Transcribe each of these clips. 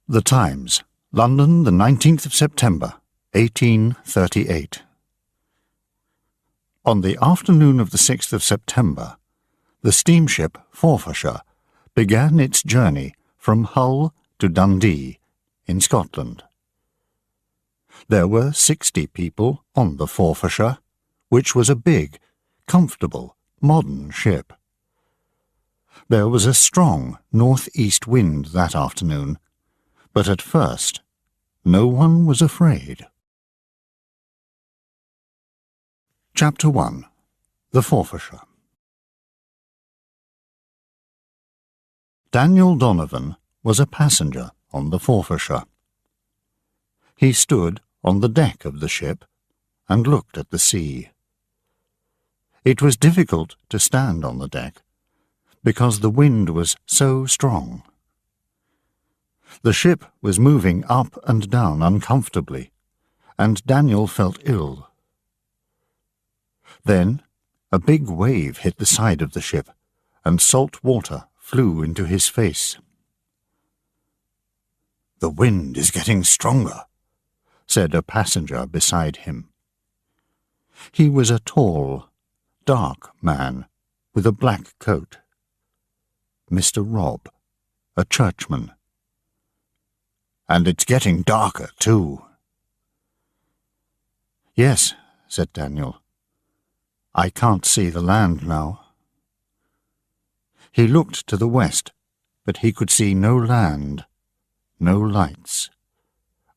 The Times, London, the 19th of September, 1838. On the afternoon of the 6th of September, the steamship Forfarshire began its journey from Hull to Dundee, in Scotland. There were 60 people on the Forfarshire, which was a big, comfortable, modern ship. There was a strong north-east wind that afternoon, but at first no one was afraid. Chapter 1. The Forfarshire. Daniel Donovan was a passenger on the Forfarshire. He stood on the deck of the ship and looked at the sea. It was difficult to stand on the deck, because the wind was so strong. The ship was moving up and down uncomfortably, and Daniel felt ill. Then a big wave hit the side of the ship, and salt water flew into his face. "The wind is getting stronger," said a passenger beside him. He was a tall, dark man with a black coat. Mr. Robb, a churchman. "And it's getting darker, too." "Yes," said Daniel. "I can't see the land now." He looked to the west, but he could see no land, no lights,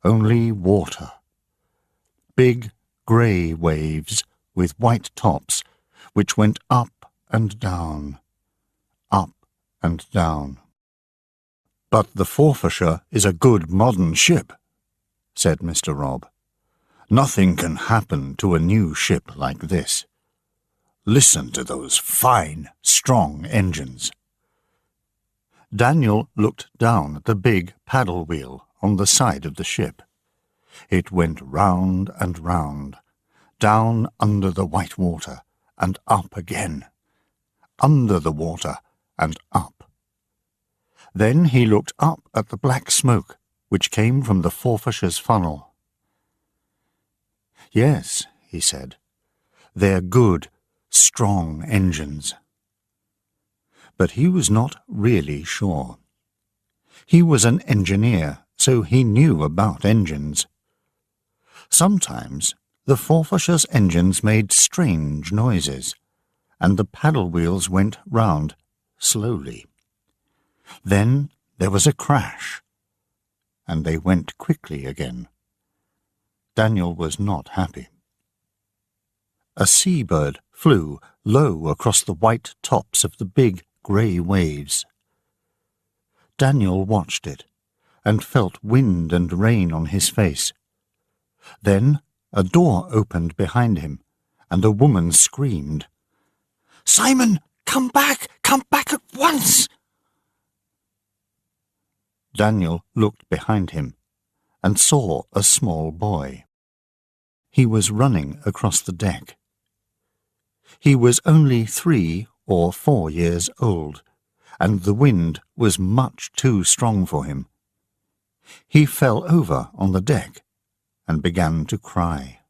only water. Big grey waves with white tops, which went up and down, up and down. "But the Forfarshire is a good modern ship," said Mr. Robb. "Nothing can happen to a new ship like this. Listen to those fine, strong engines." Daniel looked down at the big paddle wheel on the side of the ship. It went round and round, down under the white water and up again, under the water and up. Then he looked up at the black smoke which came from the Forfarshire's funnel. "Yes," he said, "they're good, strong engines." But he was not really sure. He was an engineer, so he knew about engines. Sometimes the Forfarshire's engines made strange noises, and the paddle wheels went round slowly. Then there was a crash, and they went quickly again. Daniel was not happy. A seabird flew low across the white tops of the big grey waves. Daniel watched it, and felt wind and rain on his face. Then a door opened behind him, and a woman screamed, "Simon, come back! Come back at once!" Daniel looked behind him and saw a small boy. He was running across the deck. He was only 3 or 4 years old, and the wind was much too strong for him. He fell over on the deck and began to cry.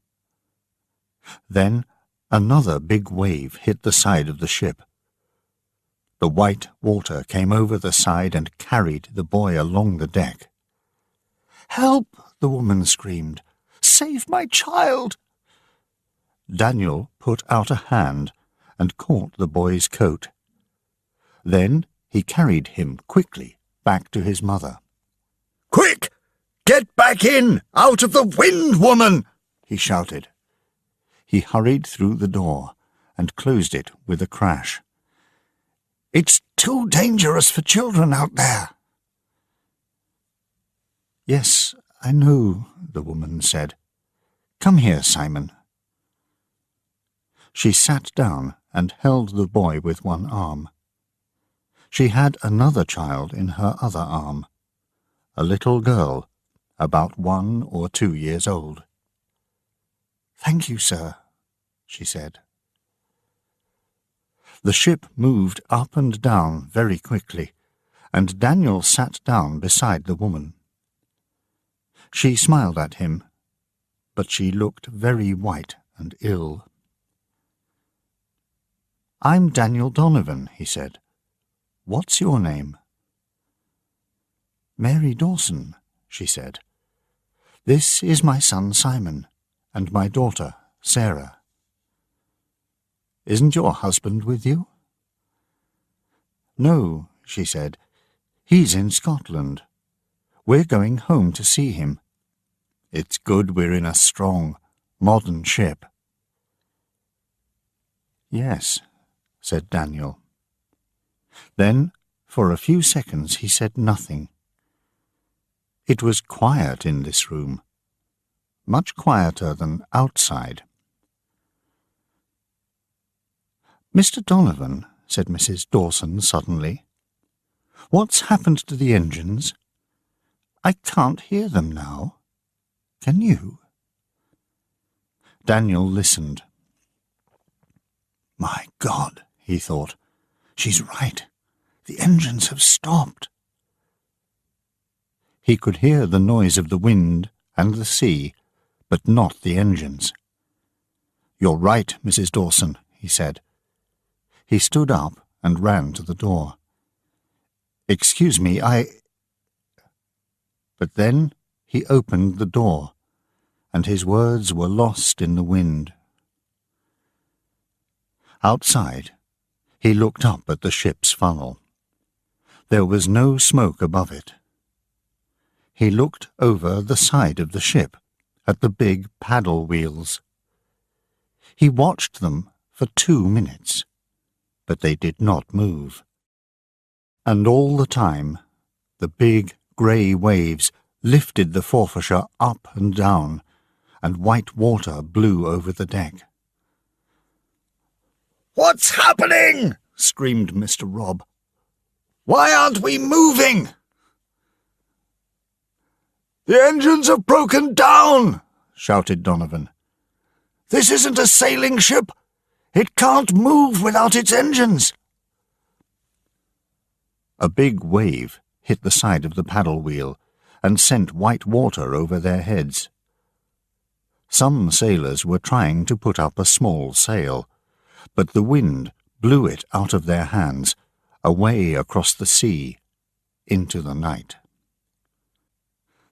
Then another big wave hit the side of the ship. The white water came over the side and carried the boy along the deck. "Help!" the woman screamed. "Save my child!" Daniel put out a hand and caught the boy's coat. Then he carried him quickly back to his mother. "Quick! Get back in! Out of the wind, woman!" he shouted. He hurried through the door and closed it with a crash. "It's too dangerous for children out there." "Yes, I know," the woman said. "Come here, Simon." She sat down and held the boy with one arm. She had another child in her other arm, a little girl, about 1 or 2 years old. "Thank you, sir," she said. The ship moved up and down very quickly, and Daniel sat down beside the woman. She smiled at him, but she looked very white and ill. "I'm Daniel Donovan," he said. "What's your name?" "Mary Dawson," she said. "This is my son Simon, and my daughter Sarah." "Isn't your husband with you?" "No," she said. "He's in Scotland. We're going home to see him. It's good we're in a strong, modern ship." "Yes," said Daniel. Then, for a few seconds, he said nothing. It was quiet in this room, much quieter than outside. "Mr. Donovan," said Mrs. Dawson suddenly, "what's happened to the engines? I can't hear them now. Can you?" Daniel listened. "My God," he thought, "she's right. The engines have stopped." He could hear the noise of the wind and the sea, but not the engines. "You're right, Mrs. Dawson," he said. He stood up and ran to the door. "Excuse me, But then he opened the door, and his words were lost in the wind. Outside, he looked up at the ship's funnel. There was no smoke above it. He looked over the side of the ship, at the big paddle wheels. He watched them for 2 minutes, but they did not move. And all the time, the big grey waves lifted the Forfarshire up and down, and white water blew over the deck. "What's happening?" screamed Mr. Robb. "Why aren't we moving?" "The engines have broken down," shouted Donovan. "This isn't a sailing ship. It can't move without its engines." A big wave hit the side of the paddle wheel and sent white water over their heads. Some sailors were trying to put up a small sail, but the wind blew it out of their hands, away across the sea, into the night.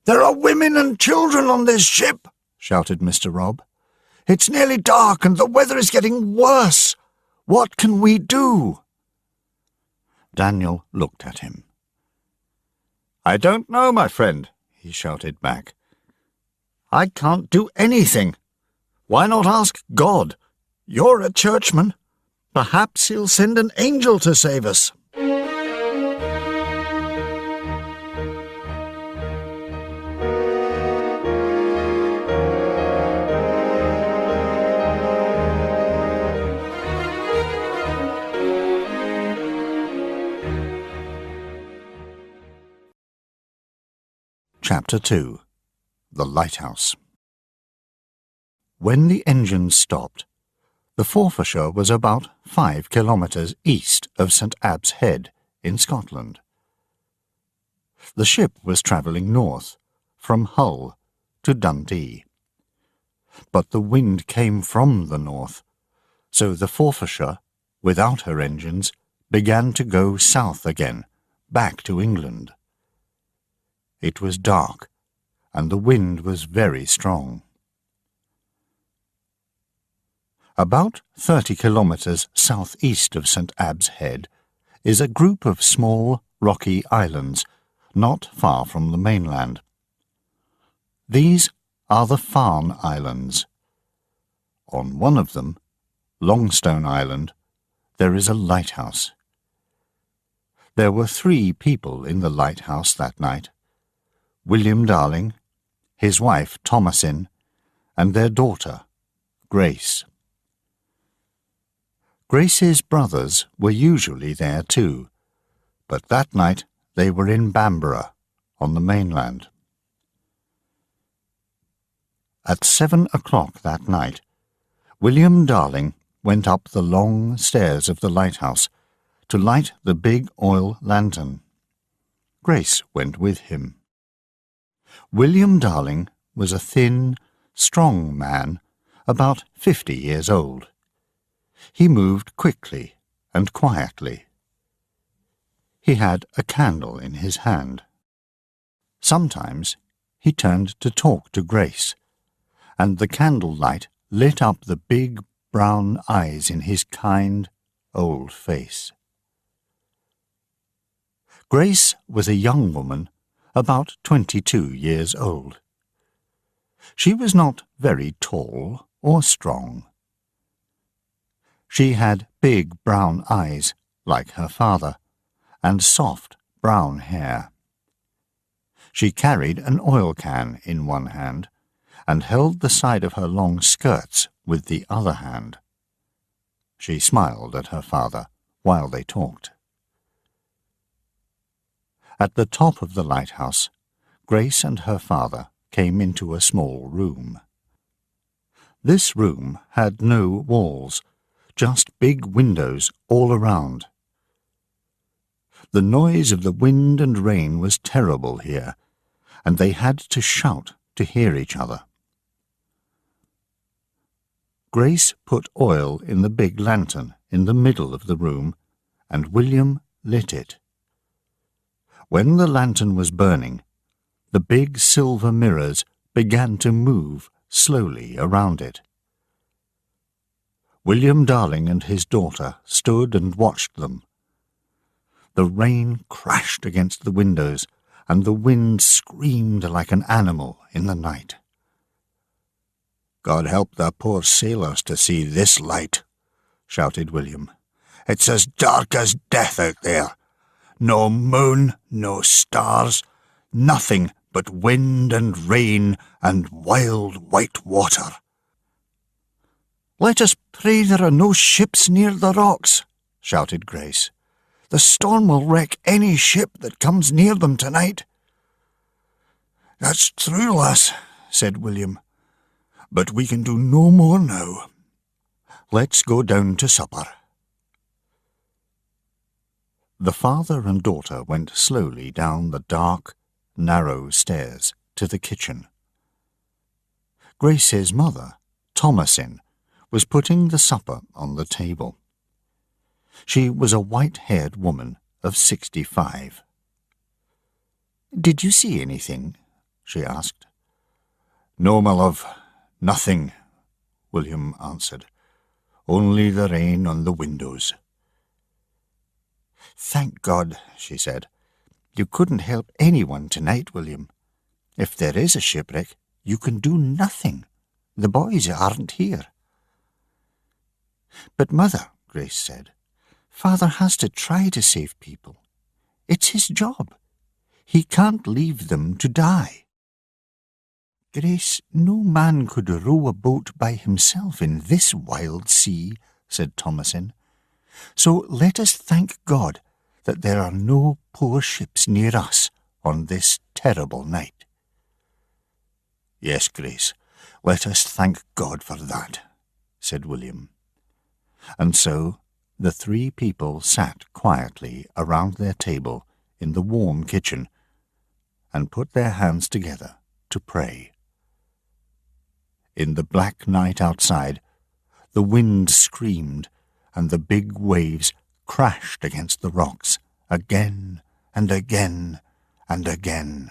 "There are women and children on this ship," shouted Mr. Robb. "It's nearly dark and the weather is getting worse. What can we do?" Daniel looked at him. "I don't know, my friend," he shouted back. "I can't do anything. Why not ask God? You're a churchman. Perhaps he'll send an angel to save us." Chapter 2. The Lighthouse. When the engines stopped, the Forfarshire was about 5 kilometres east of St. Abb's Head in Scotland. The ship was travelling north, from Hull to Dundee. But the wind came from the north, so the Forfarshire, without her engines, began to go south again, back to England. It was dark, and the wind was very strong. About 30 kilometres southeast of St. Abb's Head is a group of small, rocky islands not far from the mainland. These are the Farne Islands. On one of them, Longstone Island, there is a lighthouse. There were 3 people in the lighthouse that night: William Darling, his wife Thomasin, and their daughter, Grace. Grace's brothers were usually there too, but that night they were in Bamborough, on the mainland. At 7 o'clock that night, William Darling went up the long stairs of the lighthouse to light the big oil lantern. Grace went with him. William Darling was a thin, strong man, about 50 years old. He moved quickly and quietly. He had a candle in his hand. Sometimes he turned to talk to Grace, and the candlelight lit up the big brown eyes in his kind, old face. Grace was a young woman, about 22 years old. She was not very tall or strong. She had big brown eyes, like her father, and soft brown hair. She carried an oil can in one hand, and held the side of her long skirts with the other hand. She smiled at her father while they talked. At the top of the lighthouse, Grace and her father came into a small room. This room had no walls, just big windows all around. The noise of the wind and rain was terrible here, and they had to shout to hear each other. Grace put oil in the big lantern in the middle of the room, and William lit it. When the lantern was burning, the big silver mirrors began to move slowly around it. William Darling and his daughter stood and watched them. The rain crashed against the windows, and the wind screamed like an animal in the night. "God help the poor sailors to see this light," shouted William. "It's as dark as death out there. No moon, no stars, nothing but wind and rain and wild white water." "Let us pray there are no ships near the rocks," shouted Grace. "The storm will wreck any ship that comes near them tonight." "That's true, lass," said William. "But we can do no more now. Let's go down to supper." The father and daughter went slowly down the dark, narrow stairs to the kitchen. Grace's mother, Thomasin, was putting the supper on the table. She was a white-haired woman of 65. "Did you see anything?" she asked. "No, my love, nothing," William answered. "Only the rain on the windows." "Thank God," she said. "You couldn't help anyone tonight, William. If there is a shipwreck, you can do nothing. The boys aren't here." "But, Mother," Grace said, "Father has to try to save people. It's his job. He can't leave them to die." "Grace, no man could row a boat by himself in this wild sea," said Thomasin. "So let us thank God that there are no poor ships near us on this terrible night." "Yes, Grace, let us thank God for that," said William. And so the three people sat quietly around their table in the warm kitchen and put their hands together to pray. In the black night outside, the wind screamed and the big waves crashed against the rocks again and again and again.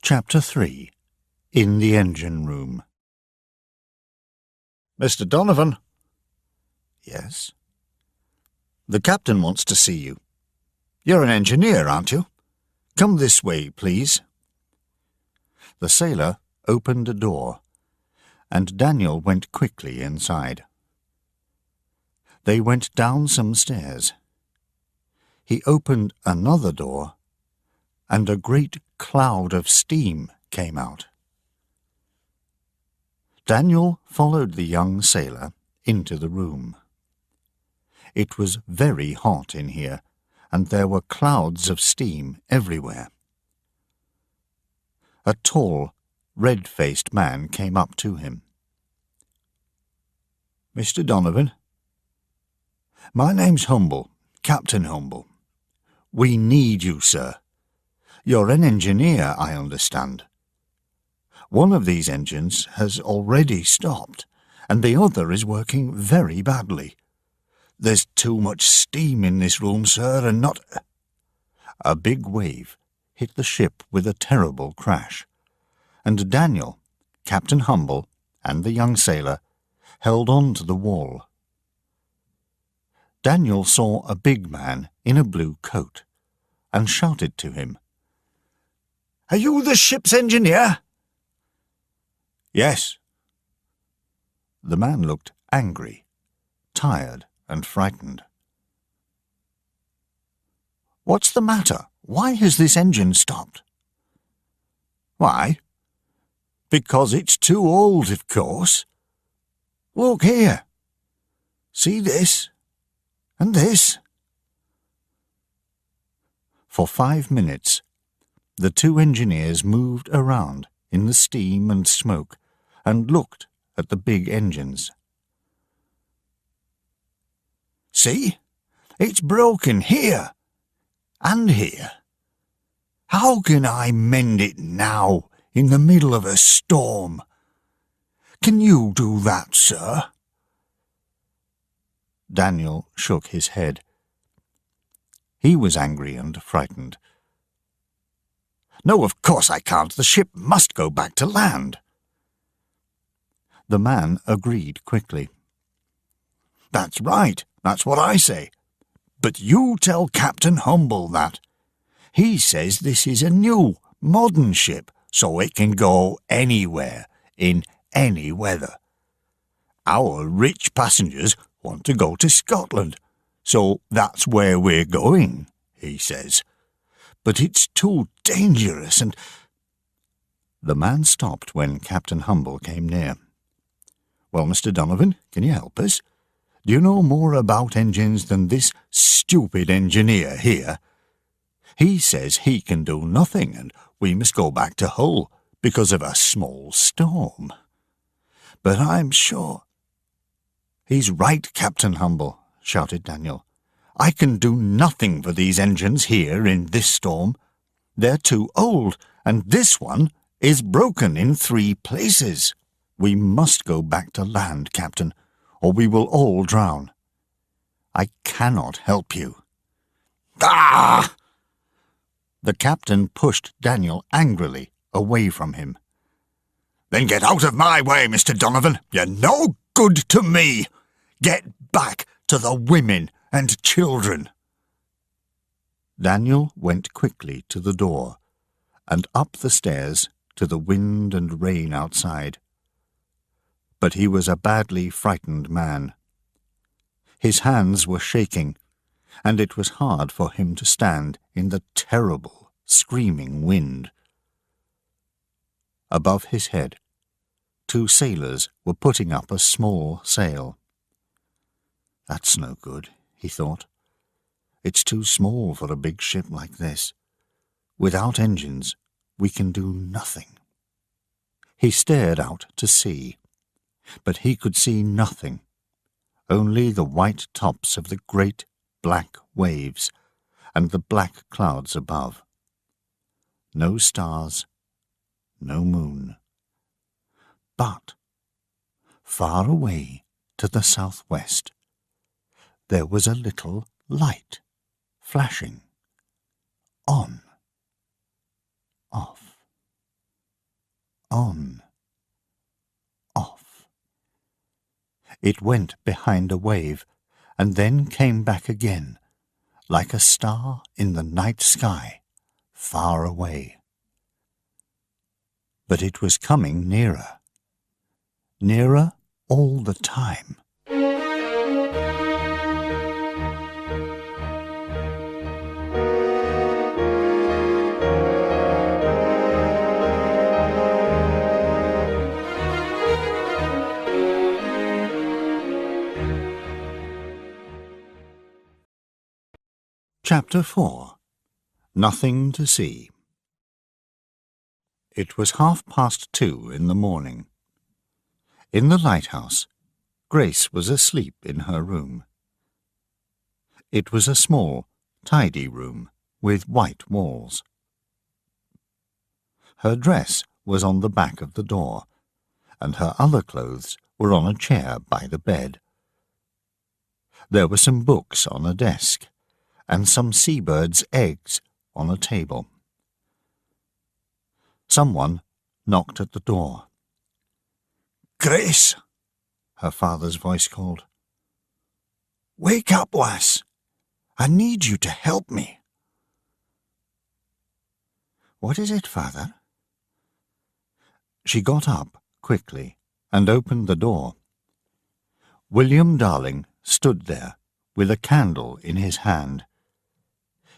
Chapter 3. In the Engine Room. "Mr. Donovan." "Yes?" "The captain wants to see you. You're an engineer, aren't you? Come this way, please." The sailor opened a door, and Daniel went quickly inside. They went down some stairs. He opened another door, and a great cloud of steam came out. Daniel followed the young sailor into the room. It was very hot in here, and there were clouds of steam everywhere. A tall, red-faced man came up to him. "Mr. Donovan? My name's Humble, Captain Humble. We need you, sir. You're an engineer, I understand. One of these engines has already stopped, and the other is working very badly. There's too much steam in this room, sir, and not—" A big wave hit the ship with a terrible crash, and Daniel, Captain Humble, and the young sailor held on to the wall. Daniel saw a big man in a blue coat and shouted to him, "Are you the ship's engineer?" "Yes." The man looked angry, tired, and frightened. "What's the matter? Why has this engine stopped?" "Why? Because it's too old, of course. Look here. See this? And this?" For 5 minutes, the two engineers moved around in the steam and smoke and looked at the big engines. "See? It's broken here and here. How can I mend it now in the middle of a storm? Can you do that, sir?" Daniel shook his head. He was angry and frightened. "No, of course I can't. The ship must go back to land." The man agreed quickly. "That's right. That's what I say. But you tell Captain Humble that. He says this is a new, modern ship, so it can go anywhere, in any weather. Our rich passengers want to go to Scotland, so that's where we're going, he says. But it's too dangerous and—" The man stopped when Captain Humble came near. "Well, Mr. Donovan, can you help us? Do you know more about engines than this stupid engineer here? He says he can do nothing, and we must go back to Hull because of a small storm. But I'm sure—" "He's right, Captain Humble," shouted Daniel. "I can do nothing for these engines here in this storm. They're too old, and this one is broken in 3 places. We must go back to land, Captain, or we will all drown. I cannot help you." "Ah!" The captain pushed Daniel angrily away from him. "Then get out of my way, Mr. Donovan. You're no good to me. Get back to the women and children." Daniel went quickly to the door and up the stairs to the wind and rain outside. But he was a badly frightened man. His hands were shaking, and it was hard for him to stand in the terrible, screaming wind. Above his head, 2 sailors were putting up a small sail. "That's no good," he thought. "It's too small for a big ship like this. Without engines, we can do nothing." He stared out to sea, but he could see nothing, only the white tops of the great black waves and the black clouds above. No stars, no moon. But far away to the southwest, there was a little light flashing on, off, on, off. It went behind a wave and then came back again, like a star in the night sky, far away. But it was coming nearer, nearer all the time. Chapter 4. Nothing to See. It was 2:30 in the morning. In the lighthouse, Grace was asleep in her room. It was a small, tidy room with white walls. Her dress was on the back of the door, and her other clothes were on a chair by the bed. There were some books on a desk, and some seabirds' eggs on a table. Someone knocked at the door. "Grace," her father's voice called. "wake up, lass. I need you to help me." "What is it, father?" She got up quickly and opened the door. William Darling stood there with a candle in his hand.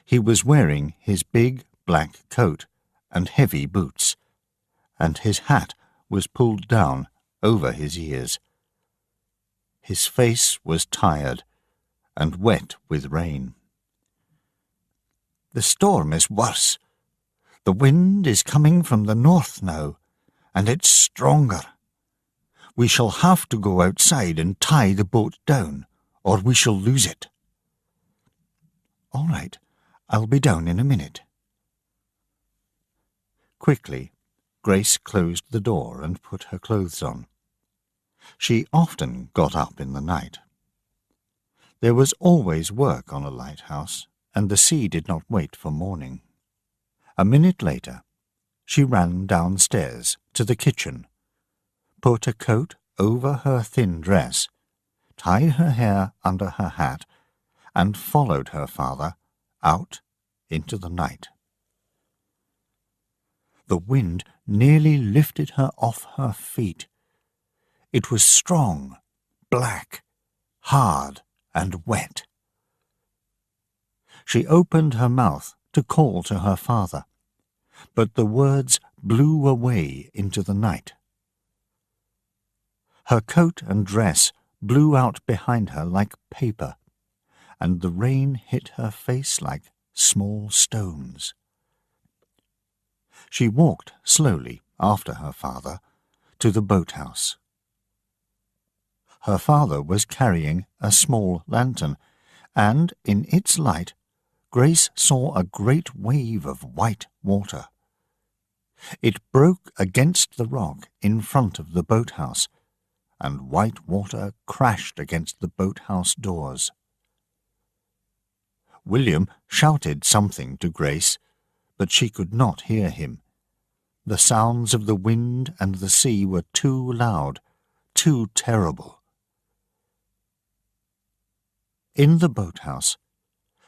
He was wearing his big black coat and heavy boots, and his hat was pulled down over his ears. His face was tired and wet with rain. "The storm is worse. The wind is coming from the north now, and it's stronger. We shall have to go outside and tie the boat down, or we shall lose it." "All right, I'll be down in a minute." Quickly, Grace closed the door and put her clothes on. She often got up in the night. There was always work on a lighthouse, and the sea did not wait for morning. A minute later, she ran downstairs to the kitchen, put a coat over her thin dress, tied her hair under her hat, and followed her father out into the night. The wind nearly lifted her off her feet. It was strong, black, hard, and wet. She opened her mouth to call to her father, but the words blew away into the night. Her coat and dress blew out behind her like paper, and the rain hit her face like small stones. She walked slowly after her father to the boathouse. Her father was carrying a small lantern, and in its light Grace saw a great wave of white water. It broke against the rock in front of the boathouse, and white water crashed against the boathouse doors. William shouted something to Grace, but she could not hear him. The sounds of the wind and the sea were too loud, too terrible. In the boathouse,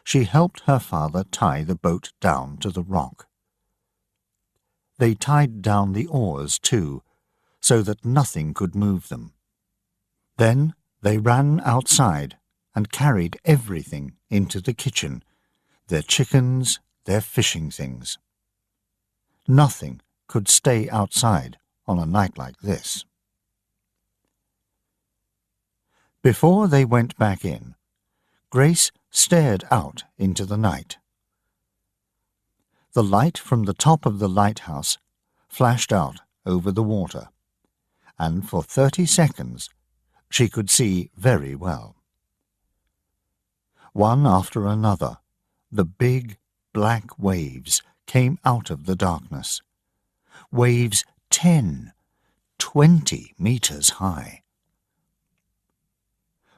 she helped her father tie the boat down to the rock. They tied down the oars too, so that nothing could move them. Then they ran outside and carried everything into the kitchen, their chickens, their fishing things. Nothing could stay outside on a night like this. Before they went back in, Grace stared out into the night. The light from the top of the lighthouse flashed out over the water, and for 30 seconds she could see very well. One after another, the big black waves came out of the darkness. Waves 10, 20 meters high.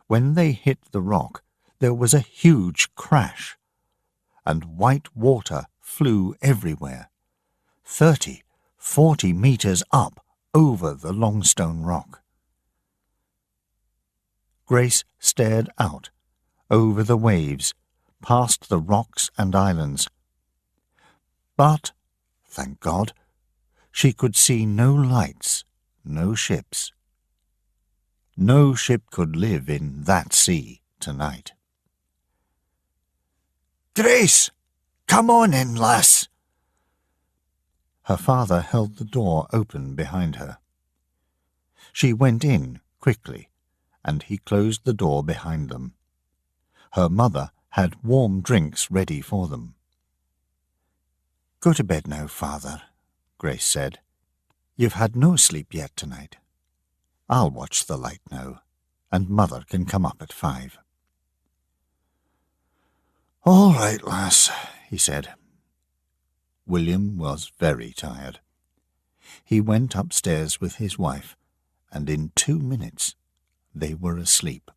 When they hit the rock, there was a huge crash, and white water flew everywhere, 30, 40 meters up over the Longstone Rock. Grace stared out over the waves, past the rocks and islands. But, thank God, she could see no lights, no ships. No ship could live in that sea tonight. "Grace, come on in, lass." Her father held the door open behind her. She went in quickly, and he closed the door behind them. Her mother had warm drinks ready for them. "Go to bed now, Father," Grace said. "You've had no sleep yet tonight. I'll watch the light now, and Mother can come up at 5. "All right, lass," he said. William was very tired. He went upstairs with his wife, and in 2 minutes they were asleep.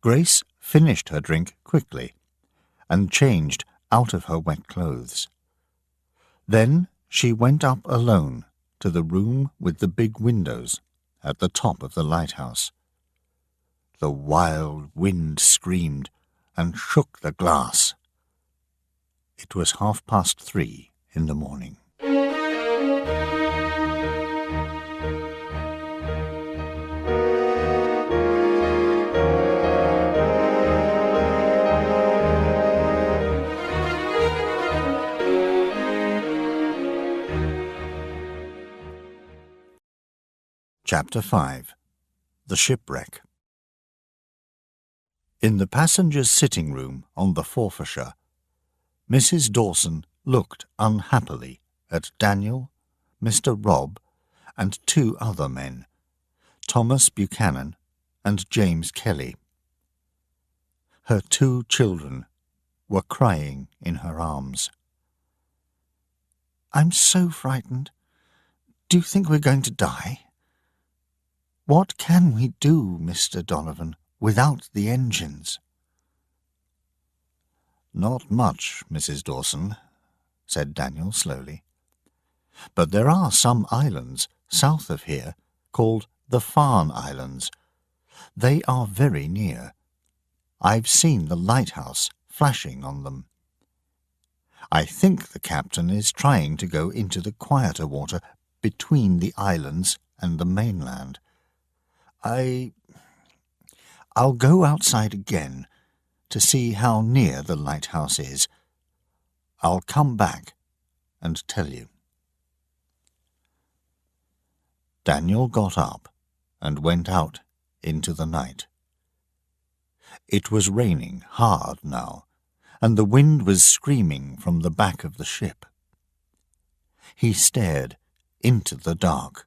Grace finished her drink quickly and changed out of her wet clothes. Then she went up alone to the room with the big windows at the top of the lighthouse. The wild wind screamed and shook the glass. It was 3:30 in the morning. Chapter 5. The Shipwreck. In the passengers' sitting room on the Forfarshire, Mrs. Dawson looked unhappily at Daniel, Mr. Robb, and 2 other men, Thomas Buchanan and James Kelly. Her 2 children were crying in her arms. "I'm so frightened. Do you think we're going to die? What can we do, Mr. Donovan, without the engines?" "Not much, Mrs. Dawson," said Daniel slowly. "But there are some islands south of here called the Farne Islands. They are very near. I've seen the lighthouse flashing on them. I think the captain is trying to go into the quieter water between the islands and the mainland. I'll go outside again to see how near the lighthouse is. I'll come back and tell you." Daniel got up and went out into the night. It was raining hard now, and the wind was screaming from the back of the ship. He stared into the dark.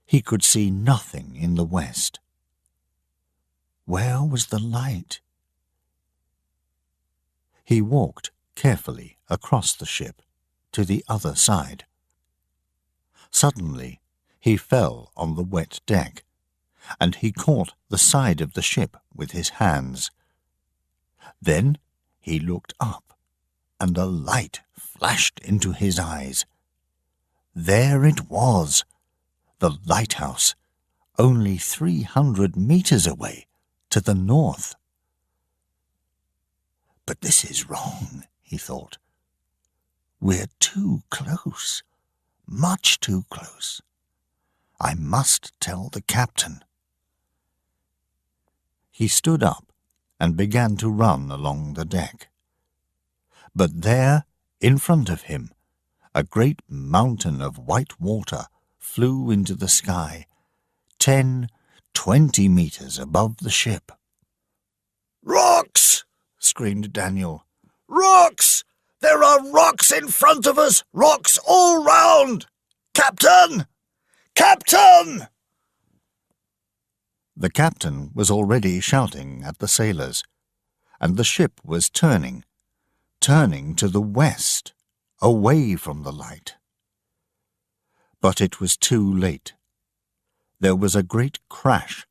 He could see nothing in the west. Where was the light? He walked carefully across the ship to the other side. Suddenly he fell on the wet deck, and he caught the side of the ship with his hands. Then he looked up, and a light flashed into his eyes. There it was, the lighthouse, only 300 meters away to the north. "But this is wrong," he thought. "We're too close, much too close. I must tell the captain." He stood up and began to run along the deck. But there, in front of him, a great mountain of white water flew into the sky, 10-20 meters above the ship. "Rocks!" screamed Daniel. "Rocks! There are rocks in front of us! Rocks all round! Captain! Captain!" The captain was already shouting at the sailors, and the ship was turning to the west, away from the light. But it was too late. There was a great crash,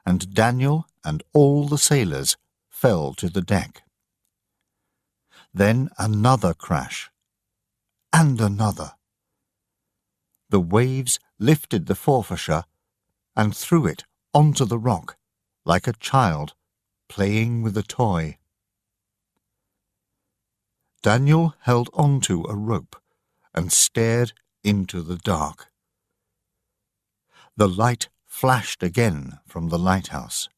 and Daniel and all the sailors fell to the deck. Then another crash, and another. The waves lifted the Forfarshire and threw it onto the rock like a child playing with a toy. Daniel held onto a rope and stared into the dark. The light flashed again from the lighthouse.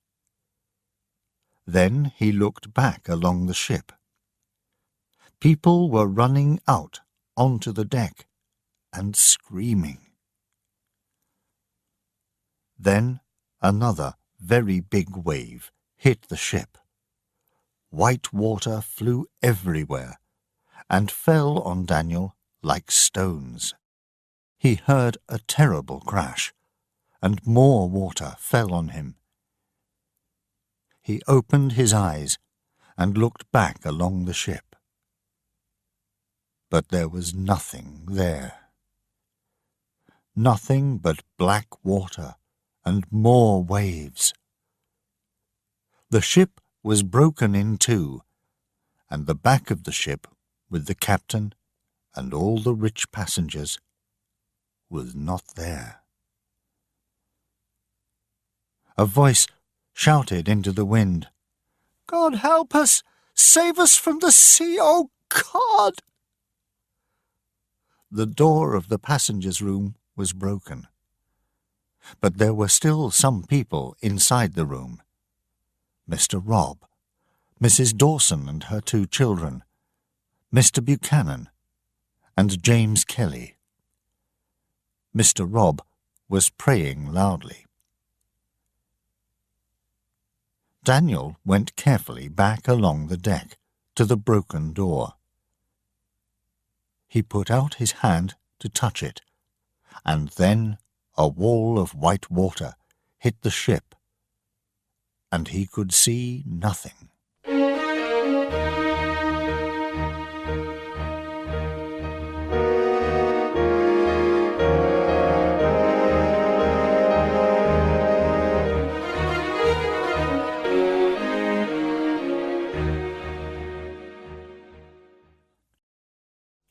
Then he looked back along the ship. People were running out onto the deck and screaming. Then another very big wave hit the ship. White water flew everywhere and fell on Daniel like stones. He heard a terrible crash, and more water fell on him. He opened his eyes and looked back along the ship. But there was nothing there. Nothing but black water and more waves. The ship was broken in two, and the back of the ship, with the captain and all the rich passengers, was not there. A voice shouted into the wind, "God help us! Save us from the sea, oh God!" The door of the passengers' room was broken, but there were still some people inside the room. Mr. Robb, Mrs. Dawson and her 2 children, Mr. Buchanan, and James Kelly. Mr. Robb was praying loudly. Daniel went carefully back along the deck to the broken door. He put out his hand to touch it, and then a wall of white water hit the ship, and he could see nothing.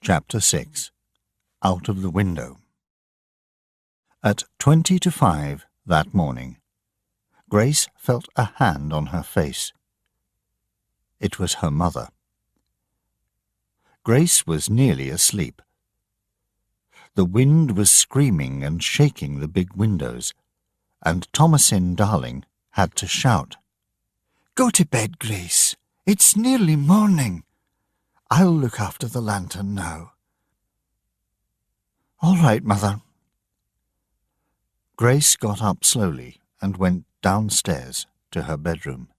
Chapter 6. Out of the Window. At 20 to 5 that morning, Grace felt a hand on her face. It was her mother. Grace was nearly asleep. The wind was screaming and shaking the big windows, and Thomasin Darling had to shout, "Go to bed, Grace. It's nearly morning. I'll look after the lantern now." "All right, Mother." Grace got up slowly and went downstairs to her bedroom.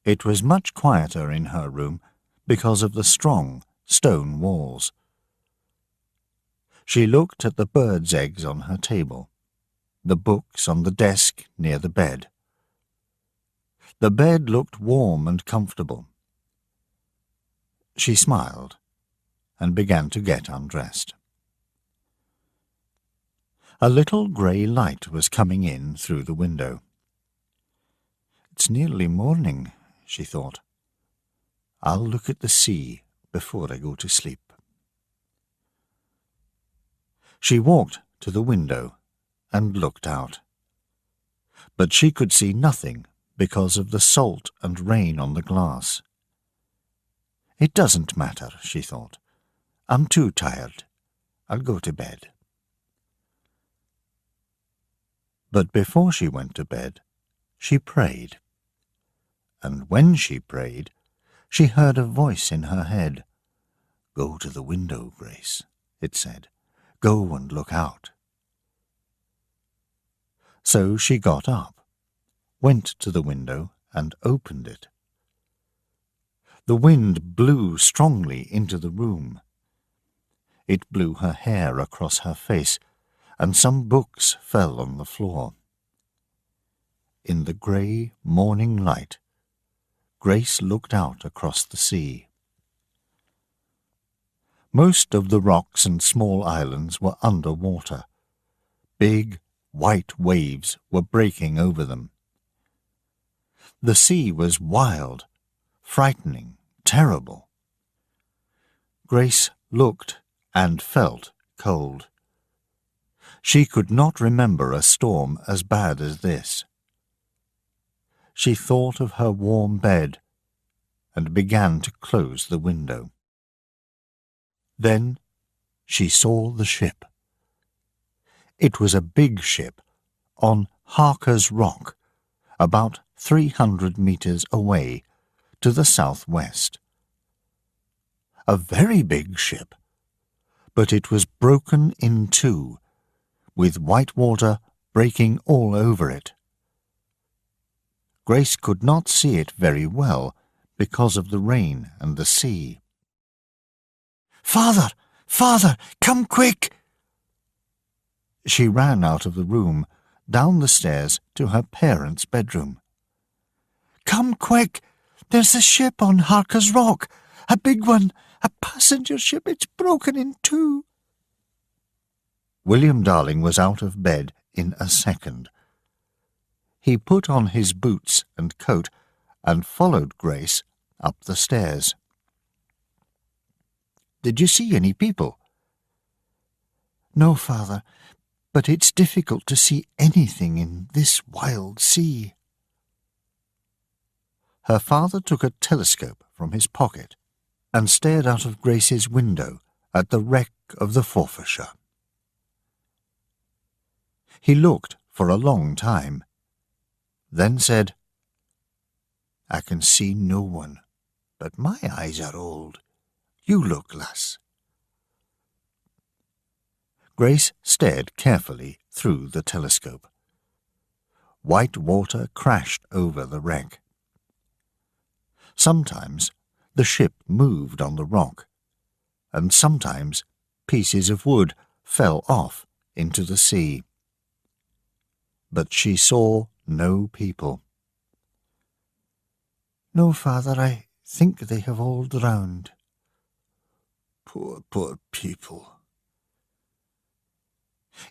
It was much quieter in her room because of the strong stone walls. She looked at the birds' eggs on her table, the books on the desk near the bed. The bed looked warm and comfortable. She smiled and began to get undressed. A little grey light was coming in through the window. "It's nearly morning," she thought. "I'll look at the sea before I go to sleep." She walked to the window and looked out. But she could see nothing because of the salt and rain on the glass. "It doesn't matter," she thought. "I'm too tired. I'll go to bed." But before she went to bed, she prayed. And when she prayed, she heard a voice in her head. "Go to the window, Grace," it said. "Go and look out." So she got up, went to the window and opened it. The wind blew strongly into the room. It blew her hair across her face, and some books fell on the floor. In the grey morning light, Grace looked out across the sea. Most of the rocks and small islands were under water. Big, white waves were breaking over them. The sea was wild, frightening, terrible. Grace looked and felt cold. She could not remember a storm as bad as this. She thought of her warm bed and began to close the window. Then she saw the ship. It was a big ship on Harker's Rock, about 300 meters away to the southwest. A very big ship, but it was broken in two, with white water breaking all over it. Grace could not see it very well because of the rain and the sea. "Father! Father! Come quick!" She ran out of the room, down the stairs to her parents' bedroom. "Come quick! There's a ship on Harker's Rock! A big one! A passenger ship! It's broken in two!" William Darling was out of bed in a second. He put on his boots and coat and followed Grace up the stairs. "Did you see any people?" "No, Father, but it's difficult to see anything in this wild sea." Her father took a telescope from his pocket and stared out of Grace's window at the wreck of the Forfarshire. He looked for a long time, then said, "I can see no one, but my eyes are old. You look, lass." Grace stared carefully through the telescope. White water crashed over the wreck. Sometimes the ship moved on the rock, and sometimes pieces of wood fell off into the sea. But she saw no people. "No, Father, I think they have all drowned." "Poor, poor people."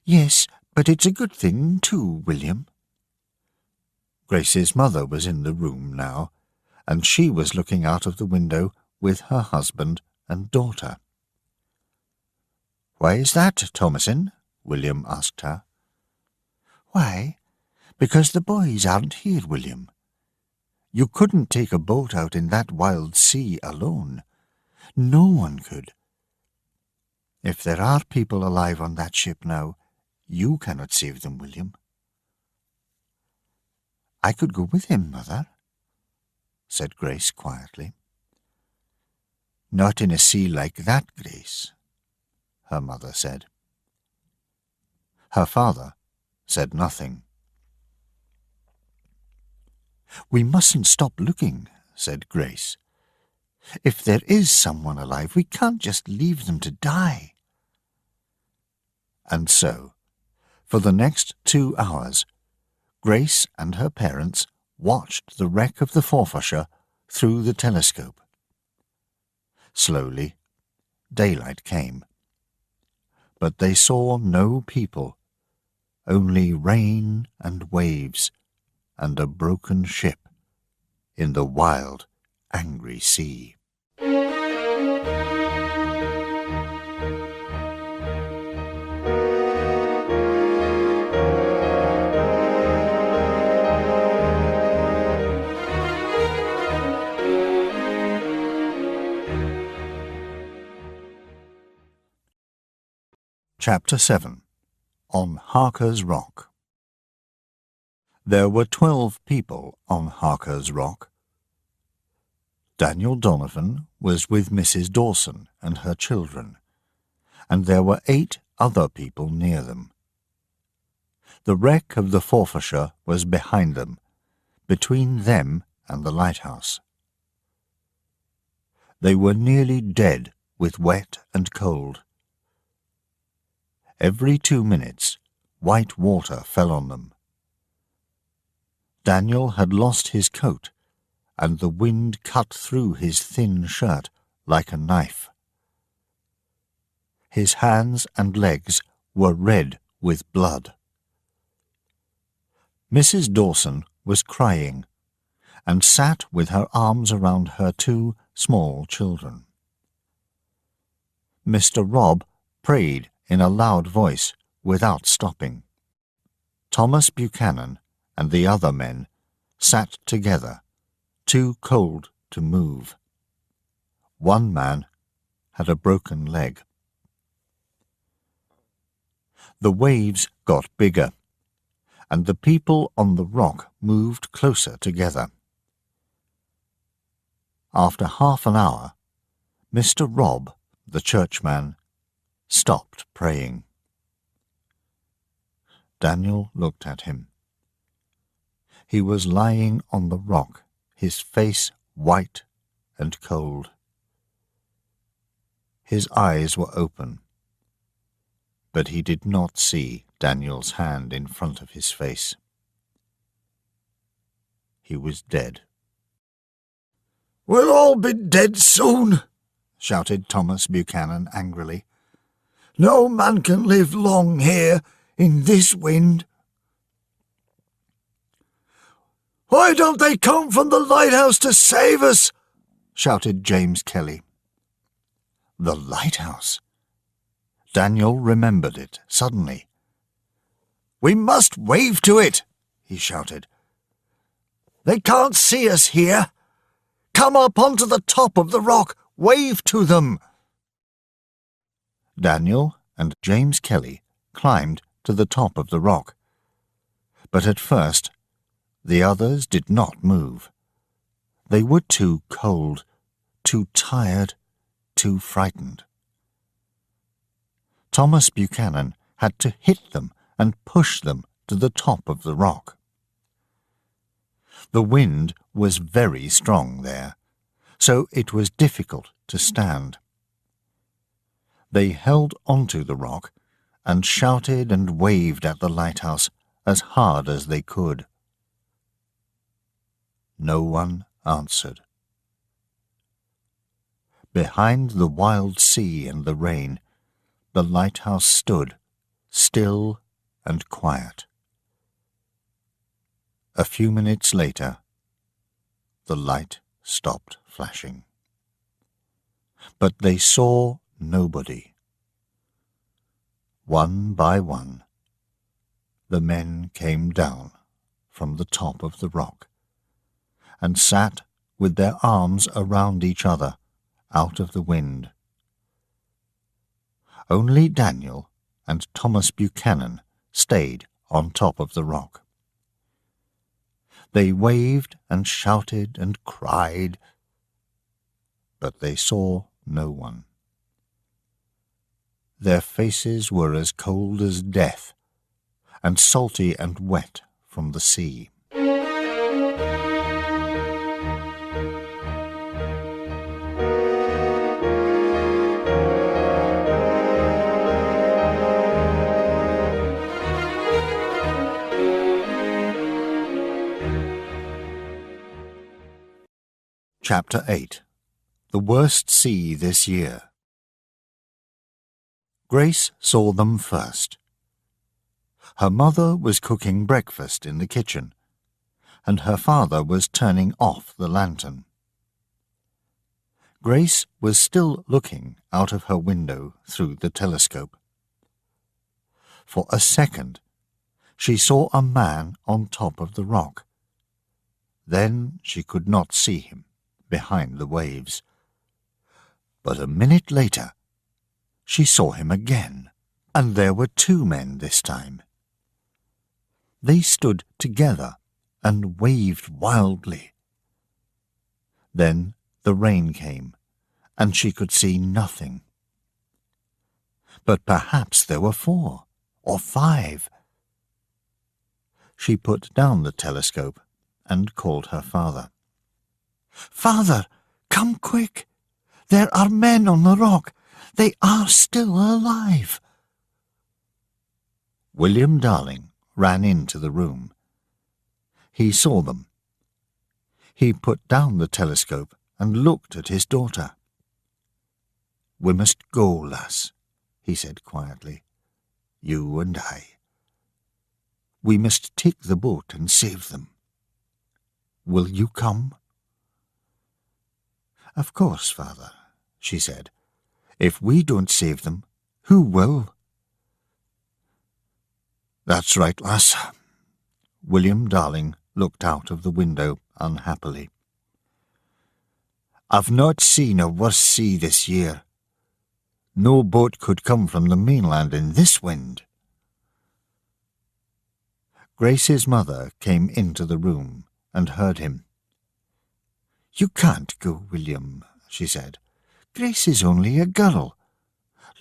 "Yes, but it's a good thing too, William." Grace's mother was in the room now, and she was looking out of the window with her husband and daughter. "Why is that, Thomasin?" William asked her. "Why? Because the boys aren't here, William. You couldn't take a boat out in that wild sea alone. No one could. If there are people alive on that ship now, you cannot save them, William." "I could go with him, Mother," said Grace quietly. "Not in a sea like that, Grace," her mother said. Her father said nothing. "We mustn't stop looking," said Grace. "If there is someone alive, we can't just leave them to die." And so, for the next 2 hours, Grace and her parents watched the wreck of the Forfarshire through the telescope. Slowly, daylight came, but they saw no people, only rain and waves and a broken ship in the wild, angry sea. Chapter 7. On Harker's Rock. There were 12 people on Harker's Rock. Daniel Donovan was with Mrs. Dawson and her children, and there were 8 other people near them. The wreck of the Forfarshire was behind them, between them and the lighthouse. They were nearly dead with wet and cold. Every 2 minutes, white water fell on them. Daniel had lost his coat, and the wind cut through his thin shirt like a knife. His hands and legs were red with blood. Mrs. Dawson was crying, and sat with her arms around her 2 small children. Mr. Robb prayed in a loud voice without stopping. Thomas Buchanan and the other men sat together, too cold to move. One man had a broken leg. The waves got bigger, and the people on the rock moved closer together. After half an hour, Mr. Robb, the churchman, stopped praying. Daniel looked at him. He was lying on the rock, his face white and cold. His eyes were open, but he did not see Daniel's hand in front of his face. He was dead. "We'll all be dead soon," shouted Thomas Buchanan angrily. "No man can live long here in this wind." "Why don't they come from the lighthouse to save us?" shouted James Kelly. The lighthouse! Daniel remembered it suddenly. "We must wave to it," he shouted. "They can't see us here. Come up onto the top of the rock. Wave to them." Daniel and James Kelly climbed to the top of the rock. But at first, the others did not move. They were too cold, too tired, too frightened. Thomas Buchanan had to hit them and push them to the top of the rock. The wind was very strong there, so it was difficult to stand. They held onto the rock and shouted and waved at the lighthouse as hard as they could. No one answered. Behind the wild sea and the rain, the lighthouse stood, still and quiet. A few minutes later, the light stopped flashing. But they saw nobody. One by one, the men came down from the top of the rock and sat with their arms around each other out of the wind. Only Daniel and Thomas Buchanan stayed on top of the rock. They waved and shouted and cried, but they saw no one. Their faces were as cold as death, and salty and wet from the sea. Chapter 8. The Worst Sea This Year. Grace saw them first. Her mother was cooking breakfast in the kitchen, and her father was turning off the lantern. Grace was still looking out of her window through the telescope. For a second, she saw a man on top of the rock. Then she could not see him behind the waves. But a minute later, she saw him again, and there were two men this time. They stood together and waved wildly. Then the rain came, and she could see nothing. But perhaps there were 4 or 5. She put down the telescope and called her father. "Father, come quick! There are men on the rock. They are still alive." William Darling ran into the room. He saw them. He put down the telescope and looked at his daughter. "We must go, lass," he said quietly. "You and I. We must take the boat and save them. Will you come?" "Of course, father," she said. "If we don't save them, who will?" "That's right, lass." William Darling looked out of the window unhappily. "I've not seen a worse sea this year. No boat could come from the mainland in this wind." Grace's mother came into the room and heard him. "You can't go, William," she said. "Grace is only a girl.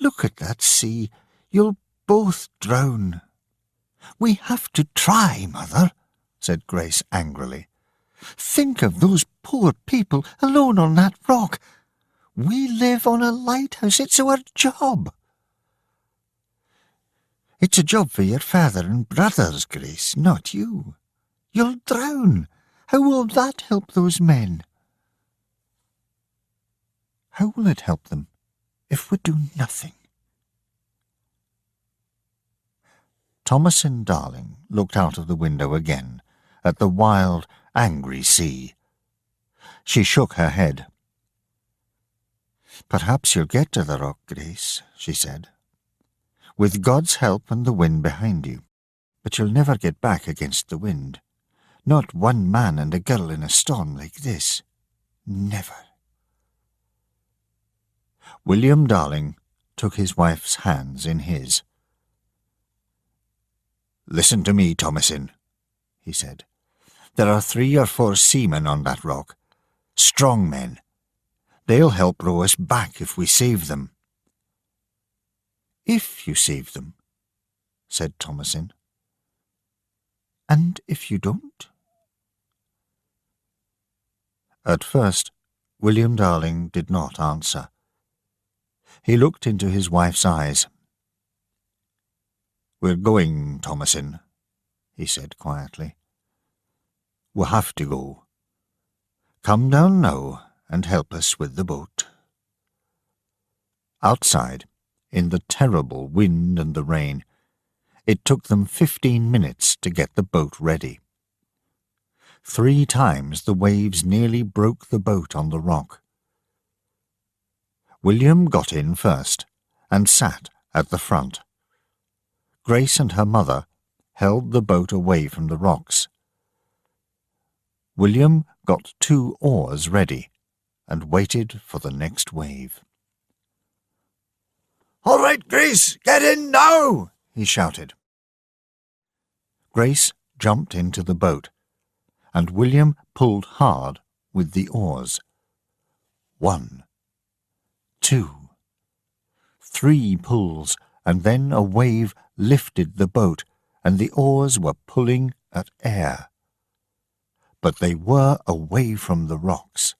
Look at that sea. You'll both drown." "We have to try, Mother," said Grace angrily. "Think of those poor people alone on that rock. We live on a lighthouse. It's our job." "It's a job for your father and brothers, Grace, not you. You'll drown. How will that help those men?" "How will it help them if we do nothing?" Thomasin Darling looked out of the window again at the wild, angry sea. She shook her head. "Perhaps you'll get to the rock, Grace," she said, "with God's help and the wind behind you. But you'll never get back against the wind. Not one man and a girl in a storm like this. Never." William Darling took his wife's hands in his. "Listen to me, Thomasin," he said. "There are 3 or 4 seamen on that rock. Strong men. They'll help row us back if we save them." "If you save them," said Thomasin. "And if you don't?" At first, William Darling did not answer. He looked into his wife's eyes. "We're going, Thomasin," he said quietly. "We'll have to go. Come down now and help us with the boat." Outside, in the terrible wind and the rain, it took them 15 minutes to get the boat ready. 3 times the waves nearly broke the boat on the rock. William got in first and sat at the front. Grace and her mother held the boat away from the rocks. William got 2 oars ready and waited for the next wave. "All right, Grace, get in now!" he shouted. Grace jumped into the boat, and William pulled hard with the oars. 1, 2, 3 pulls, and then a wave lifted the boat, and the oars were pulling at air. But they were away from the rocks.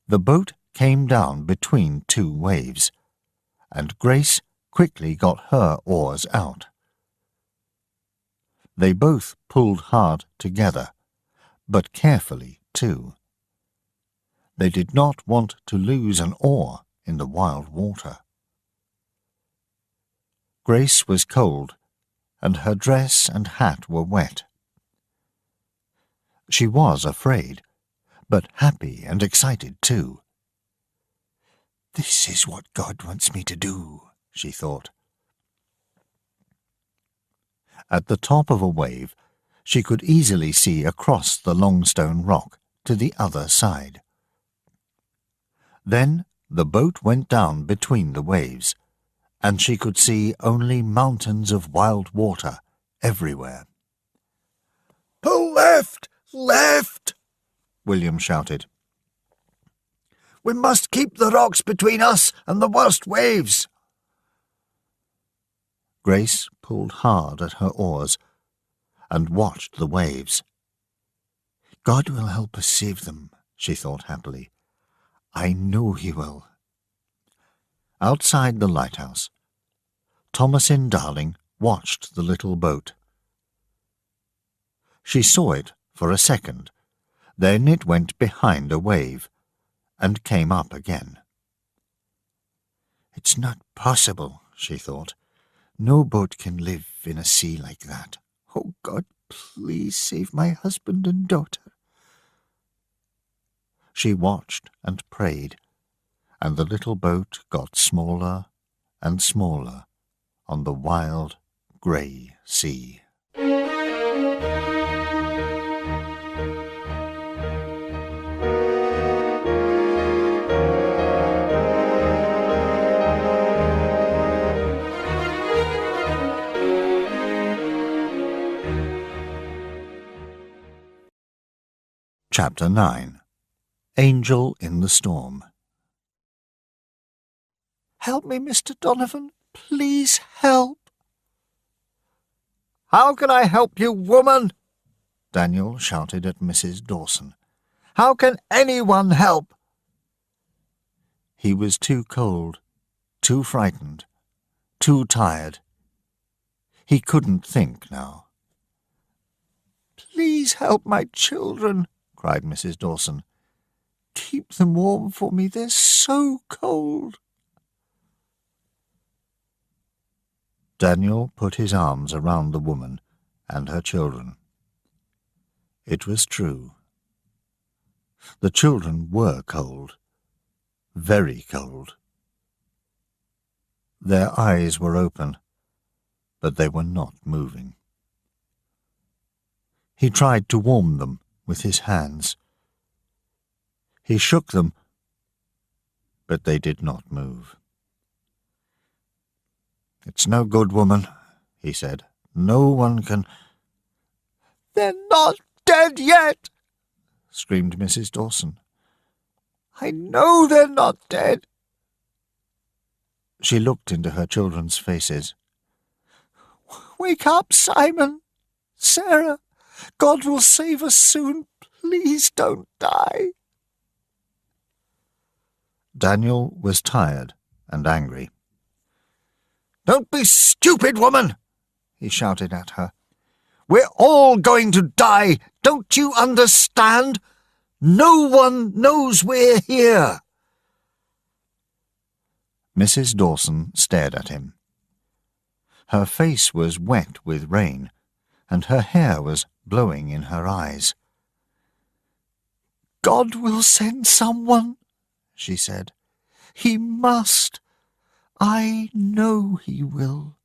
The boat came down between 2 waves, and Grace quickly got her oars out. They both pulled hard together, but carefully too. They did not want to lose an oar in the wild water. Grace was cold, and her dress and hat were wet. She was afraid, but happy and excited too. "This is what God wants me to do," she thought. At the top of a wave, she could easily see across the long stone rock to the other side. Then the boat went down between the waves, and she could see only mountains of wild water everywhere. "Pull left! Left!" William shouted. "We must keep the rocks between us and the worst waves." Grace pulled hard at her oars and watched the waves. "God will help us save them," she thought happily. "I know he will." Outside the lighthouse, Thomasin Darling watched the little boat. She saw it for a second, then it went behind a wave and came up again. "It's not possible," she thought. "No boat can live in a sea like that. Oh, God, please save my husband and daughter." She watched and prayed, and the little boat got smaller and smaller on the wild, grey sea. Chapter 9. Angel in the Storm. "Help me, Mr. Donovan. Please help." How can I help you, woman? Daniel shouted at Mrs. Dawson. How can anyone help? He was too cold, too frightened, too tired. He couldn't think now. Please help my children, cried Mrs. Dawson. Keep them warm for me, they're so cold. Daniel put his arms around the woman and her children. It was true. The children were cold, very cold. Their eyes were open, but they were not moving. He tried to warm them with his hands. He shook them, but they did not move. It's no good, woman, he said. No one can... They're not dead yet, screamed Mrs. Dawson. I know they're not dead. She looked into her children's faces. Wake up, Simon, Sarah. God will save us soon. Please don't die. Daniel was tired and angry. Don't be stupid, woman, he shouted at her. We're all going to die. Don't you understand? No one knows we're here. Mrs. Dawson stared at him. Her face was wet with rain, and her hair was blowing in her eyes. God will send someone, she said. He must. I know he will.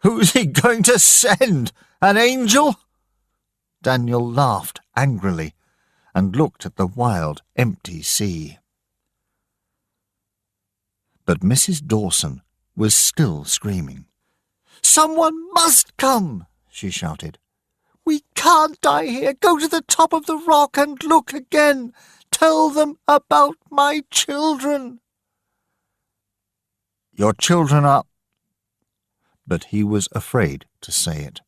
Who's he going to send? An angel? Daniel laughed angrily and looked at the wild, empty sea. But Mrs. Dawson was still screaming. Someone must come, she shouted. We can't die here. Go to the top of the rock and look again. Tell them about my children. Your children are... But he was afraid to say it.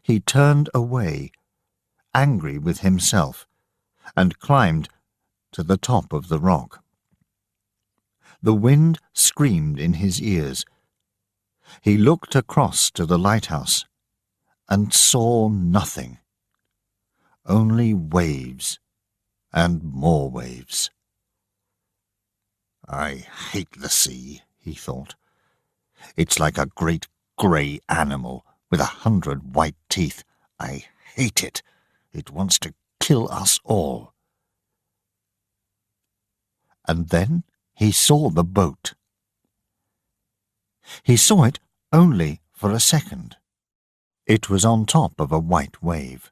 He turned away, angry with himself, and climbed to the top of the rock. The wind screamed in his ears. He looked across to the lighthouse and saw nothing, only waves and more waves. I hate the sea, he thought. It's like a great grey animal with 100 white teeth. I hate it. It wants to kill us all. And then he saw the boat. He saw it only for a second. It was on top of a white wave.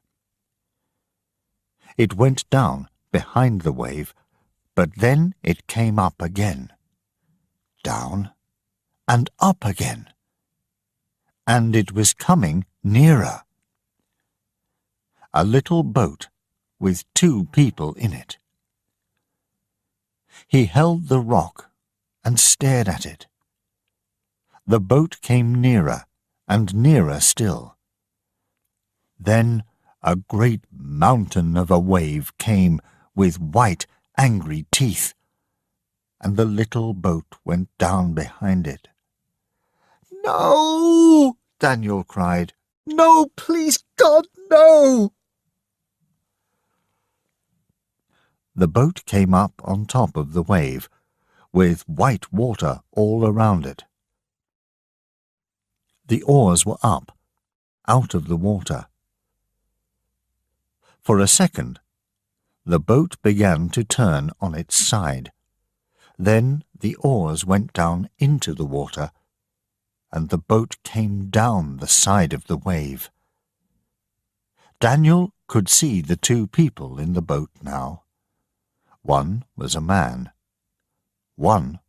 It went down behind the wave, but then it came up again, down and up again, and it was coming nearer. A little boat with 2 people in it. He held the rock and stared at it. The boat came nearer and nearer still. Then a great mountain of a wave came with white, angry teeth, and the little boat went down behind it. No! Daniel cried. No, please, God, no! The boat came up on top of the wave, with white water all around it. The oars were up, out of the water. For a second, the boat began to turn on its side. Then the oars went down into the water, and the boat came down the side of the wave. Daniel could see the 2 people in the boat now. One was a man. One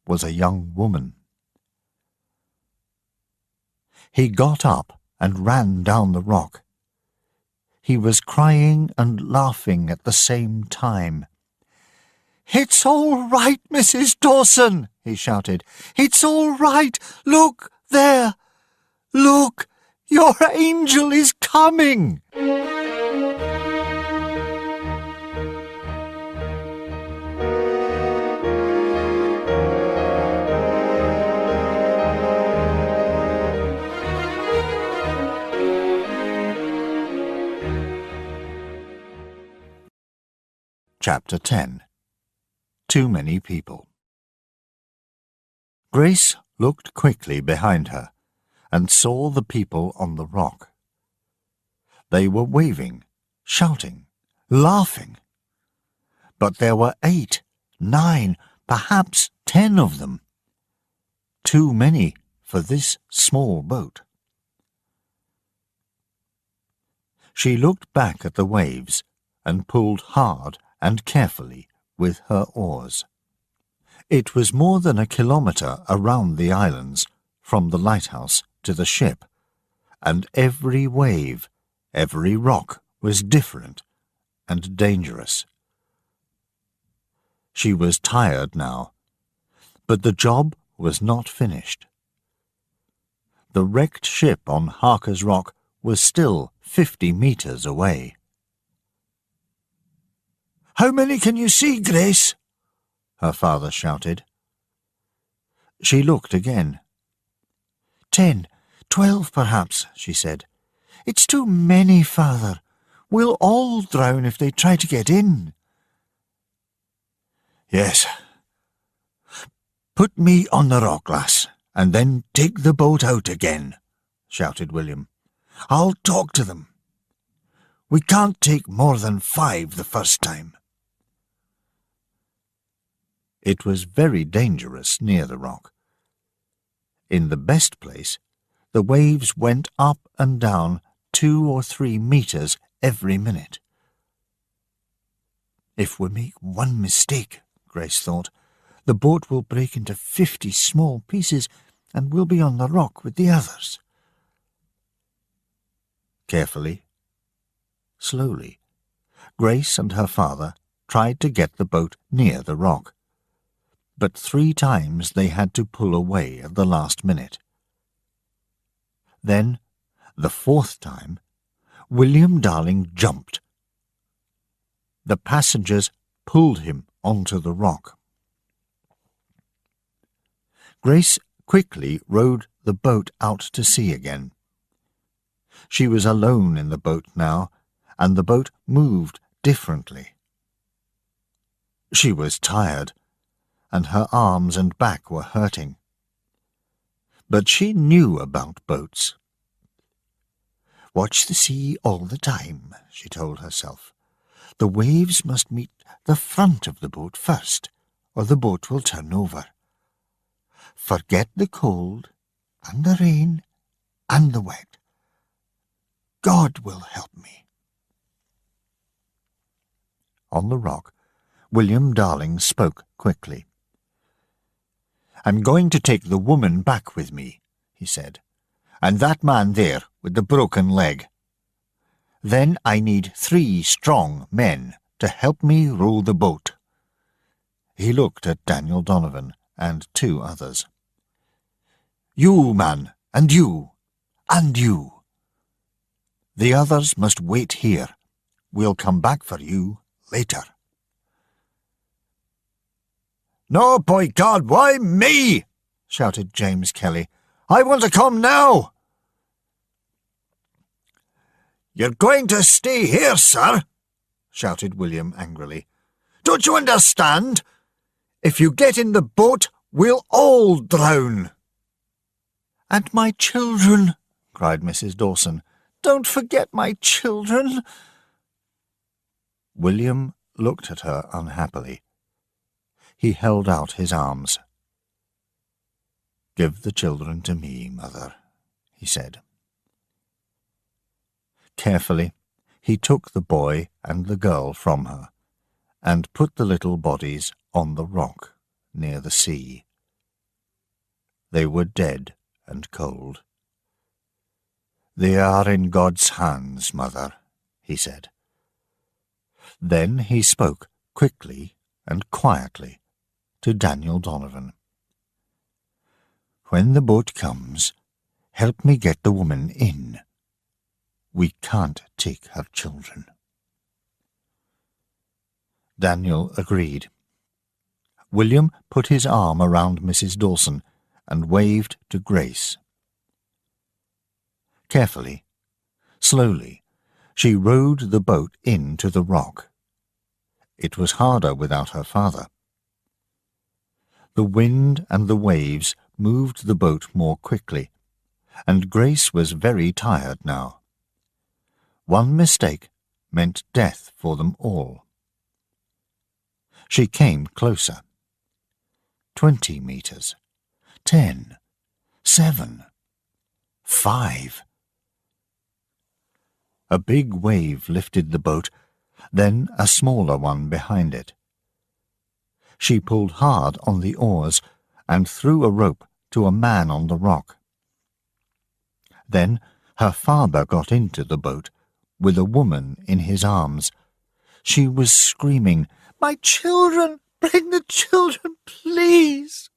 was a young woman. He got up and ran down the rock. He was crying and laughing at the same time. It's all right, Mrs. Dawson, he shouted. It's all right. Look, There! Look! Your angel is coming! Chapter 10. Too Many People. Grace looked quickly behind her and saw the people on the rock. They were waving, shouting, laughing. But there were 8, 9, perhaps 10 of them. Too many for this small boat. She looked back at the waves and pulled hard and carefully with her oars. It was more than a kilometre around the islands, from the lighthouse to the ship, and every wave, every rock was different and dangerous. She was tired now, but the job was not finished. The wrecked ship on Harker's Rock was still 50 metres away. "How many can you see, Grace?" her father shouted. She looked again. 10, 12 perhaps, she said. "It's too many, Father. We'll all drown if they try to get in." "Yes. Put me on the rock, lass, and then take the boat out again," shouted William. "I'll talk to them. We can't take more than 5 the first time." It was very dangerous near the rock. In the best place, the waves went up and down 2 or 3 metres every minute. "If we make one mistake," Grace thought, "the boat will break into 50 small pieces and we'll be on the rock with the others." Carefully, slowly, Grace and her father tried to get the boat near the rock, but 3 times they had to pull away at the last minute. Then, the 4th time, William Darling jumped. The passengers pulled him onto the rock. Grace quickly rowed the boat out to sea again. She was alone in the boat now, and the boat moved differently. She was tired, and her arms and back were hurting. But she knew about boats. "Watch the sea all the time," she told herself. "The waves must meet the front of the boat first, or the boat will turn over. Forget the cold, and the rain, and the wet. God will help me." On the rock, William Darling spoke quickly. "I'm going to take the woman back with me," he said, "and that man there with the broken leg. Then I need 3 strong men to help me row the boat." He looked at Daniel Donovan and 2 others. "You, man, and you, and you. The others must wait here. We'll come back for you later." "No, by God, why me?" shouted James Kelly. "I want to come now." "You're going to stay here, sir," shouted William angrily. "Don't you understand? If you get in the boat, we'll all drown." "And my children," cried Mrs. Dawson. "Don't forget my children." William looked at her unhappily. He held out his arms. "Give the children to me, Mother," he said. Carefully, he took the boy and the girl from her, and put the little bodies on the rock near the sea. They were dead and cold. "They are in God's hands, Mother," he said. Then he spoke quickly and quietly to Daniel Donovan. "When the boat comes, Help me get the woman in. We can't take her children. Daniel agreed. William put his arm around Mrs. Dawson and waved to Grace. Carefully, slowly, she rowed the boat in to the rock. It was harder without her father. The wind and the waves moved the boat more quickly, and Grace was very tired now. One mistake meant death for them all. She came closer. 20 meters. 10. 7. 5. A big wave lifted the boat, then a smaller one behind it. She pulled hard on the oars and threw a rope to a man on the rock. Then her father got into the boat, with a woman in his arms. She was screaming, "My children! Bring the children, please!"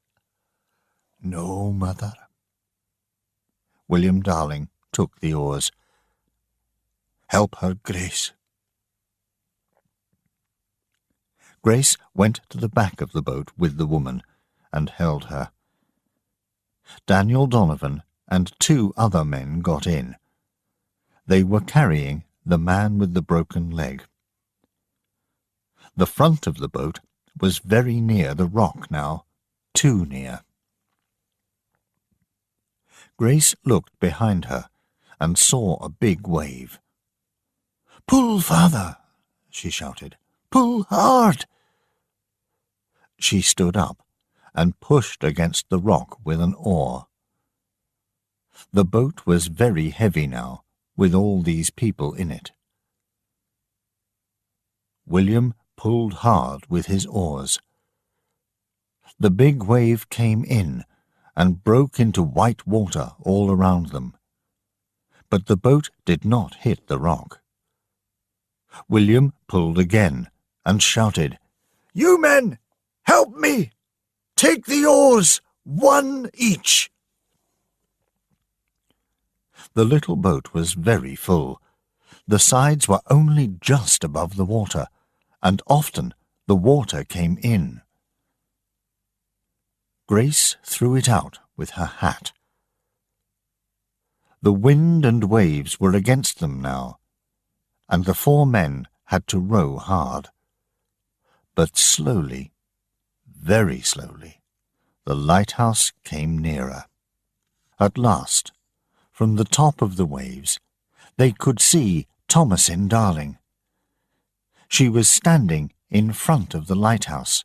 "No, mother." William Darling took the oars. "Help her, Grace." Grace went to the back of the boat with the woman and held her. Daniel Donovan and 2 other men got in. They were carrying the man with the broken leg. The front of the boat was very near the rock now, too near. Grace looked behind her and saw a big wave. "Pull, father!" she shouted. "Pull hard!" She stood up and pushed against the rock with an oar. The boat was very heavy now, with all these people in it. William pulled hard with his oars. The big wave came in and broke into white water all around them. But the boat did not hit the rock. William pulled again and shouted, "You men, help me! Take the oars, 1 each!" The little boat was very full. The sides were only just above the water, and often the water came in. Grace threw it out with her hat. The wind and waves were against them now, and the 4 men had to row hard. But slowly, very slowly, the lighthouse came nearer. At last, from the top of the waves, they could see Thomasin Darling. She was standing in front of the lighthouse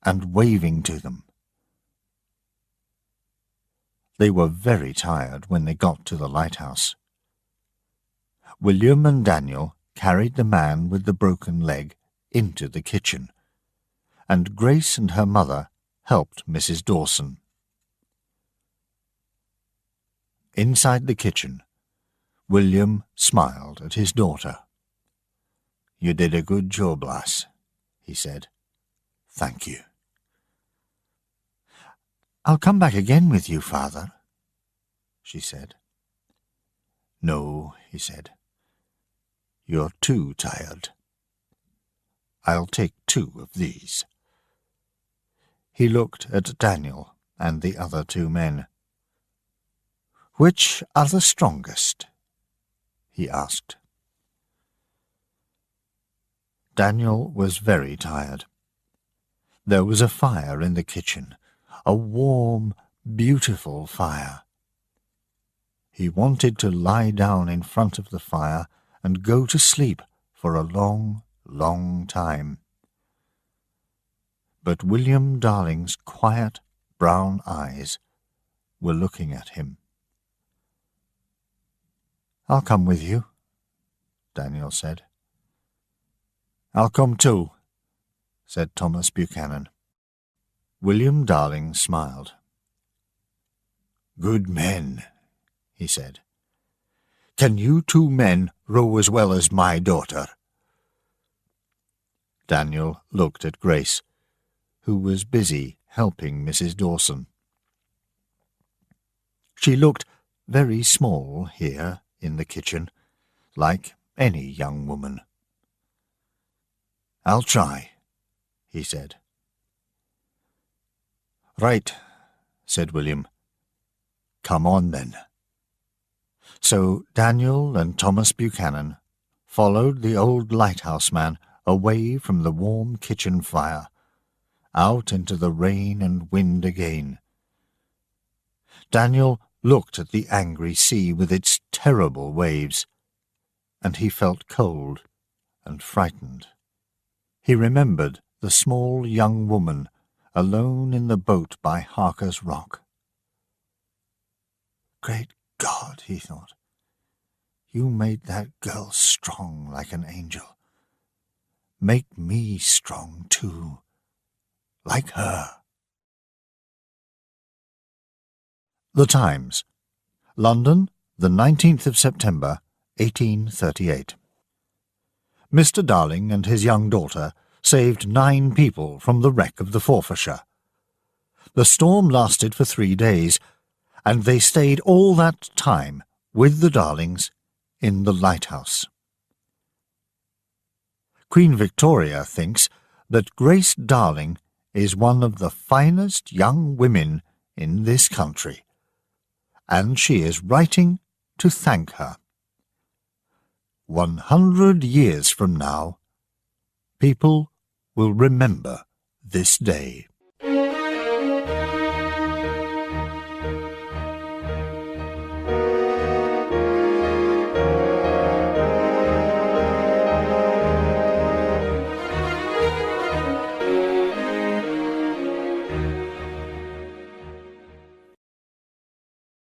and waving to them. They were very tired when they got to the lighthouse. William and Daniel carried the man with the broken leg into the kitchen, and Grace and her mother helped Mrs. Dawson. Inside the kitchen, William smiled at his daughter. "You did a good job, lass," he said. "Thank you." "I'll come back again with you, father," she said. "No," he said. "You're too tired. I'll take 2 of these." He looked at Daniel and the other 2 men. "Which are the strongest?" he asked. Daniel was very tired. There was a fire in the kitchen, a warm, beautiful fire. He wanted to lie down in front of the fire and go to sleep for a long, long time. But William Darling's quiet brown eyes were looking at him. "I'll come with you," Daniel said. "I'll come too," said Thomas Buchanan. William Darling smiled. "Good men," he said. "Can you 2 men row as well as my daughter?" Daniel looked at Grace, who was busy helping Mrs. Dawson. She looked very small here in the kitchen, like any young woman. "I'll try," he said. "Right," said William. "Come on, then." So Daniel and Thomas Buchanan followed the old lighthouse man away from the warm kitchen fire, out into the rain and wind again. Daniel looked at the angry sea with its terrible waves, and he felt cold and frightened. He remembered the small young woman alone in the boat by Harker's Rock. "Great God," he thought, "you made that girl strong like an angel. Make me strong too, like her." The Times, London, the 19th of September, 1838. Mr. Darling and his young daughter saved 9 people from the wreck of the Forfarshire. The storm lasted for 3 days, and they stayed all that time with the Darlings in the lighthouse. Queen Victoria thinks that Grace Darling is one of the finest young women in this country, and she is writing to thank her. 100 years from now, people will remember this day.